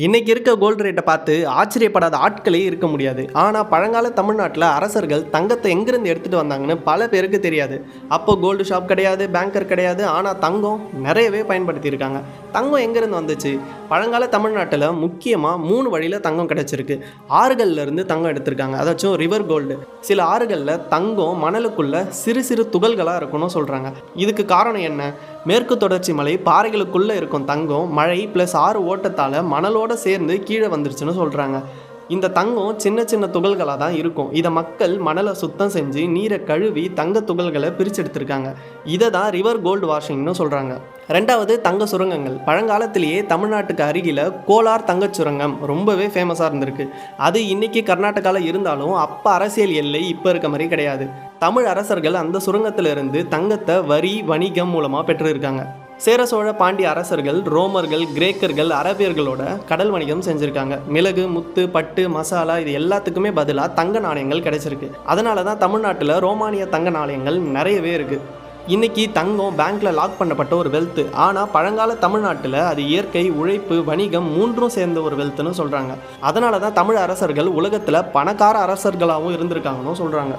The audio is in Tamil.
இன்னைக்கு இருக்க கோல்டு ரேட்டை பார்த்து ஆச்சரியப்படாத ஆட்களே இருக்க முடியாது. ஆனால் பழங்கால தமிழ்நாட்டில் அரசர்கள் தங்கத்தை எங்கிருந்து எடுத்துகிட்டு வந்தாங்கன்னு பல பேருக்கு தெரியாது. அப்போ கோல்டு ஷாப் கிடையாது, பேங்கர் கிடையாது. ஆனால் தங்கம் நிறையவே பயன்படுத்தியிருக்காங்க. தங்கம் எங்கேருந்து வந்துச்சு? பழங்கால தமிழ்நாட்டில் முக்கியமாக 3 வழியில் தங்கம் கிடச்சிருக்கு. ஆறுகள்ல இருந்து தங்கம் எடுத்திருக்காங்க, அதாச்சும் ரிவர் கோல்டு. சில ஆறுகளில் தங்கம் மணலுக்குள்ள சிறு சிறு துகள்களாக இருக்குன்னு சொல்கிறாங்க. இதுக்கு காரணம் என்ன? மேற்கு தொடர்ச்சி மலை பாறைகளுக்குள்ளே இருக்கும் தங்கம் மழை ப்ளஸ் ஆறு ஓட்டத்தால் மணலோடு சேர்ந்து கீழே வந்துருச்சுன்னு சொல்கிறாங்க. இந்த தங்கம் சின்ன சின்ன துகள்களாக தான் இருக்கும். இதை மக்கள் மணலை சுத்தம் செஞ்சு நீரை கழுவி தங்க துகள்களை பிரிச்செடுத்திருக்காங்க. இதை தான் ரிவர் கோல்டு வாஷிங்னு சொல்கிறாங்க. ரெண்டாவது, தங்க சுரங்கங்கள். பழங்காலத்திலேயே தமிழ்நாட்டுக்கு அருகில் கோலார் தங்க சுரங்கம் ரொம்பவே ஃபேமஸாக இருந்திருக்கு. அது இன்னைக்கு கர்நாடகாவில் இருந்தாலும் அப்போ அரசியல் எல்லை இப்போ இருக்க மாதிரி கிடையாது. தமிழ் அரசர்கள் அந்த சுரங்கத்திலிருந்து தங்கத்தை வரி வணிகம் மூலமாக பெற்றிருக்காங்க. சேர சோழ பாண்டிய அரசர்கள் ரோமர்கள் கிரேக்கர்கள் அரபியர்களோட கடல் வணிகம் செஞ்சுருக்காங்க. மிளகு முத்து பட்டு மசாலா இது எல்லாத்துக்குமே பதிலாக தங்க நாணயங்கள் கிடைச்சிருக்கு. அதனால தான் தமிழ்நாட்டில் ரோமானிய தங்க நாணயங்கள் நிறையவே இருக்குது. இன்றைக்கி தங்கம் பேங்க்கில் லாக் பண்ணப்பட்ட ஒரு வெல்த்து. ஆனால் பழங்கால தமிழ்நாட்டில் அது இயற்கை உழைப்பு வணிகம் மூன்றும் சேர்ந்த ஒரு வெல்த்துன்னு சொல்கிறாங்க. அதனால தான் தமிழ் அரசர்கள் உலகத்தில் பணக்கார அரசர்களாகவும் இருந்திருக்காங்கன்னு சொல்கிறாங்க.